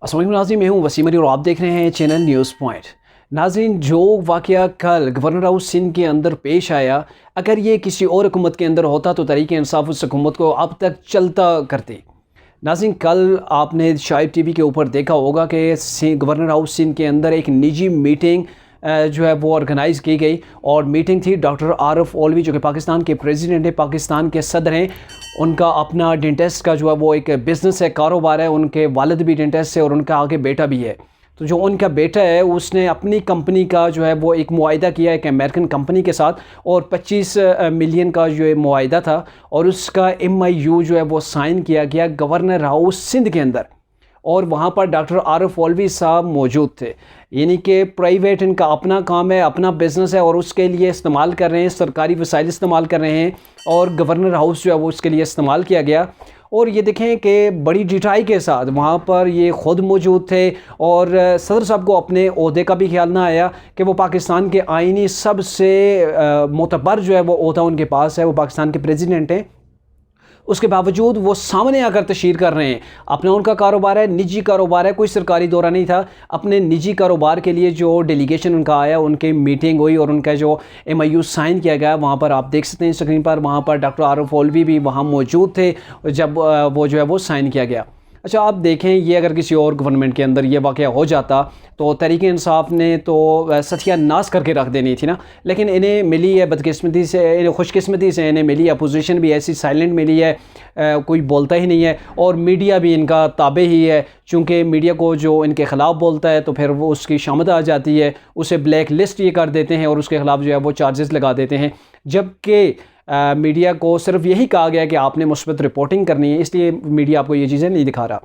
अस्सलाम वालेकुम नाज़रीन, मैं हूँ वसीम अली और आप देख रहे हैं चैनल न्यूज़ पॉइंट। नाज़रीन, जो वाक़या कल गवर्नर हाउस सिंध के अंदर पेश आया, अगर ये किसी और हुकूमत के अंदर होता तो तहरीक इंसाफ उस हुकूमत को अब तक चलता करती। नाज़रीन, कल आपने शायद टीवी के ऊपर देखा होगा कि गवर्नर हाउस सिंध के अंदर एक निजी मीटिंग जो है वो ऑर्गेनाइज़ की गई और मीटिंग थी डॉक्टर आरिफ ऑलवी जो कि पाकिस्तान के प्रेसिडेंट है, पाकिस्तान के सदर हैं। उनका अपना डेंटिस्ट का जो है वो एक बिज़नेस है, कारोबार है। उनके वालिद भी डेंटिस्ट है और उनका आगे बेटा भी है। तो जो उनका बेटा है उसने अपनी कंपनी का जो है वो एक मुआहिदा किया एक अमेरिकन कंपनी के साथ और 25 मिलियन का जो है मुआहिदा था और उसका MIU जो है वो साइन किया गया गवर्नर हाउस सिंध के अंदर। और वहाँ पर डॉक्टर आरिफ ऑलवी साहब मौजूद थे। यानी कि प्राइवेट इनका अपना काम है, अपना बिज़नेस है और उसके लिए इस्तेमाल कर रहे हैं, सरकारी वसाइल इस्तेमाल कर रहे हैं और गवर्नर हाउस जो है वो उसके लिए इस्तेमाल किया गया। और ये देखें कि बड़ी डिटाई के साथ वहाँ पर ये ख़ुद मौजूद थे और सदर साहब को अपने ओहदे का भी ख्याल ना आया कि वो पाकिस्तान के आइनी सबसे मोतबर जो है वो ओहदा उनके पास है, वो पाकिस्तान के प्रेसिडेंट हैं। उसके बावजूद वो सामने आकर तशहीर कर रहे हैं। अपना उनका कारोबार है, निजी कारोबार है, कोई सरकारी दौरा नहीं था। अपने निजी कारोबार के लिए जो डेलीगेशन उनका आया, उनकी मीटिंग हुई और उनका जो MIU साइन किया गया, वहाँ पर आप देख सकते हैं स्क्रीन पर, वहाँ पर डॉक्टर आरिफ ऑलवी भी वहाँ मौजूद थे जब वो जो है वो साइन किया गया। अच्छा, आप देखें ये अगर किसी और गवर्नमेंट के अंदर ये वाक़या हो जाता तो तहरीक इंसाफ ने तो सत्यानाश करके रख देनी थी ना, लेकिन इन्हें मिली है बदकिस्मती से, इन्हें खुशकिस्मती से इन्हें मिली। अपोजिशन भी ऐसी साइलेंट मिली है, कोई बोलता ही नहीं है और मीडिया भी इनका ताबे ही है। चूँकि मीडिया को जो इनके ख़िलाफ़ बोलता है तो फिर वो उसकी शामत आ जाती है, उसे ब्लैक लिस्ट ये कर देते हैं और उसके ख़िलाफ़ जो है वो चार्जेस लगा देते हैं। जबकि मीडिया को सिर्फ यही कहा गया कि आपने मुस्बत रिपोर्टिंग करनी है, इसलिए मीडिया आपको ये चीज़ें नहीं दिखा रहा।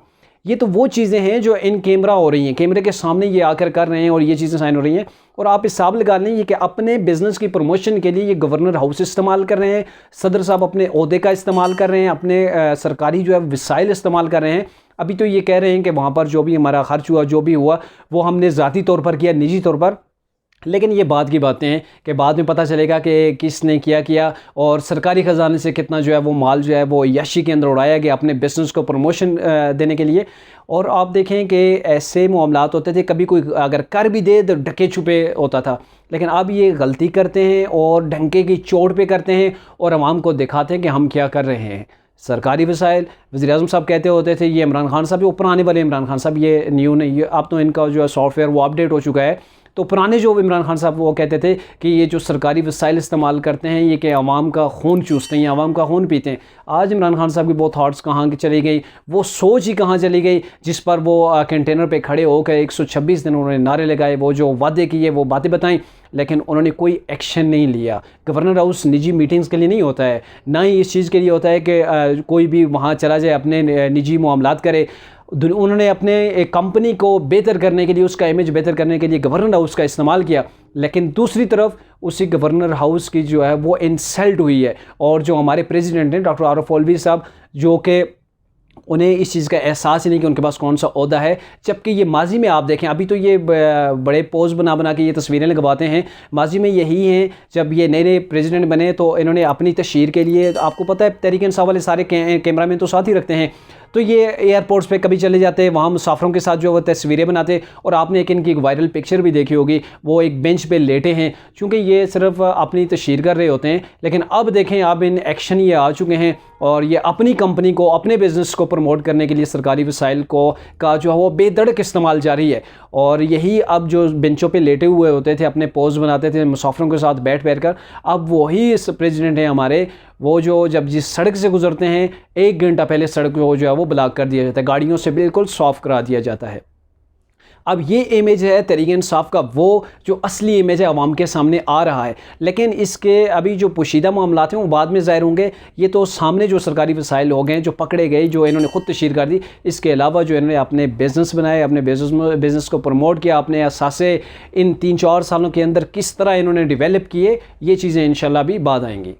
ये तो वो चीज़ें हैं जो इन कैमरा हो रही हैं, कैमरे के सामने ये आकर कर रहे हैं और ये चीज़ें साइन हो रही हैं। और आप हिसाब लगा लें कि अपने बिज़नेस की प्रमोशन के लिए ये गवर्नर हाउस इस्तेमाल कर रहे हैं, सदर साहब अपने ओहदे का इस्तेमाल कर रहे हैं, अपने सरकारी जो है वसाइल इस्तेमाल कर रहे हैं। अभी तो ये कह रहे हैं कि वहाँ पर जो भी हमारा खर्च हुआ, जो भी हुआ, वो हमने ज़ाती तौर पर किया, निजी तौर पर। लेकिन ये बाद की बातें हैं कि बाद में पता चलेगा कि किसने किया और सरकारी ख़जाने से कितना जो है वो माल जो है वो याशी के अंदर उड़ाया गया अपने बिज़नेस को प्रमोशन देने के लिए। और आप देखें कि ऐसे मामलात होते थे, कभी कोई अगर कर भी दे तो ढके छुपे होता था, लेकिन अब ये गलती करते हैं और डंके की चोट पे करते हैं और आवाम को दिखाते हैं कि हम क्या कर रहे हैं। सरकारी वसाइल वज़ीर-ए-आज़म साहब कहते होते थे, ये इमरान खान साहब, वो पुराने वाले इमरान खान साहब, ये न्यू नहीं, अब तो इनका जो है सॉफ्टवेयर वो अपडेट हो चुका है। तो पुराने जो इमरान खान साहब वो कहते थे कि ये जो सरकारी वसाइल इस्तेमाल करते हैं ये कि आवाम का खून चूसते हैं, आवाम का खून पीते हैं। आज इमरान खान साहब की वो थाट्स कहाँ चली गई, वो सोच ही कहाँ चली गई जिस पर वो कंटेनर पे खड़े होकर 126 दिन उन्होंने नारे लगाए, वो जो वादे किए, वो बातें बताई, लेकिन उन्होंने कोई एक्शन नहीं लिया। गवर्नर हाउस निजी मीटिंग्स के लिए नहीं होता है, ना ही इस चीज़ के लिए होता है कि कोई भी वहाँ चला जाए अपने निजी मामलात करे। उन्होंने अपने एक कंपनी को बेहतर करने के लिए, उसका इमेज बेहतर करने के लिए गवर्नर हाउस का इस्तेमाल किया, लेकिन दूसरी तरफ उसी गवर्नर हाउस की जो है वो इंसल्ट हुई है। और जो हमारे प्रेसिडेंट हैं डॉक्टर आरिफ ऑलवी साहब, जो कि उन्हें इस चीज़ का एहसास ही नहीं कि उनके पास कौन सा ओहदा है। जबकि ये माजी में आप देखें, अभी तो ये बड़े पोज बना बना के ये तस्वीरें लगवाते हैं, माजी में यही हैं। जब ये नए नए प्रेसिडेंट बने तो इन्होंने अपनी तशहीर के लिए, आपको पता है तहरीक इंसाफ वाले सारे कैमरा मैन तो साथ ही रखते हैं, तो ये एयरपोर्ट्स पे कभी चले जाते हैं, वहाँ मुसाफरों के साथ जो वो तस्वीरें बनाते। और आपने एक इनकी वायरल पिक्चर भी देखी होगी, वो एक बेंच पे लेटे हैं, चूँकि ये सिर्फ अपनी तशहीर कर रहे होते हैं। लेकिन अब देखें, अब इन एक्शन ये आ चुके हैं और ये अपनी कंपनी को, अपने बिज़नेस को प्रमोट करने के लिए सरकारी वसाइल को का जो है वो बेधड़क इस्तेमाल जारी है। और यही अब जो बेंचों पे लेटे हुए होते थे, अपने पोज बनाते थे मुसाफिरों के साथ बैठ कर, अब वही इस प्रेसिडेंट हैं हमारे, वो जो जब जिस सड़क से गुजरते हैं 1 घंटा पहले सड़क को जो है वो ब्लॉक कर दिया जाता है, गाड़ियों से बिल्कुल सॉफ करा दिया जाता है। अब ये इमेज है तहरीक इंसाफ का, वो जो असली इमेज है आवाम के सामने आ रहा है। लेकिन इसके अभी जो पोशीदा मामलात हैं वो बाद में ज़ाहिर होंगे। ये तो सामने जो सरकारी वसाइल हो गए, जो पकड़े गए, जो इन्होंने ख़ुद तशहीर कर दी, इसके अलावा जो इन्होंने अपने बिज़नेस बनाए, अपने बिज़नेस को प्रमोट किया, अपने असासे इन 3-4 सालों के अंदर किस तरह इन्होंने डेवलप किए, ये चीज़ें इंशाल्लाह भी बाद आएंगी।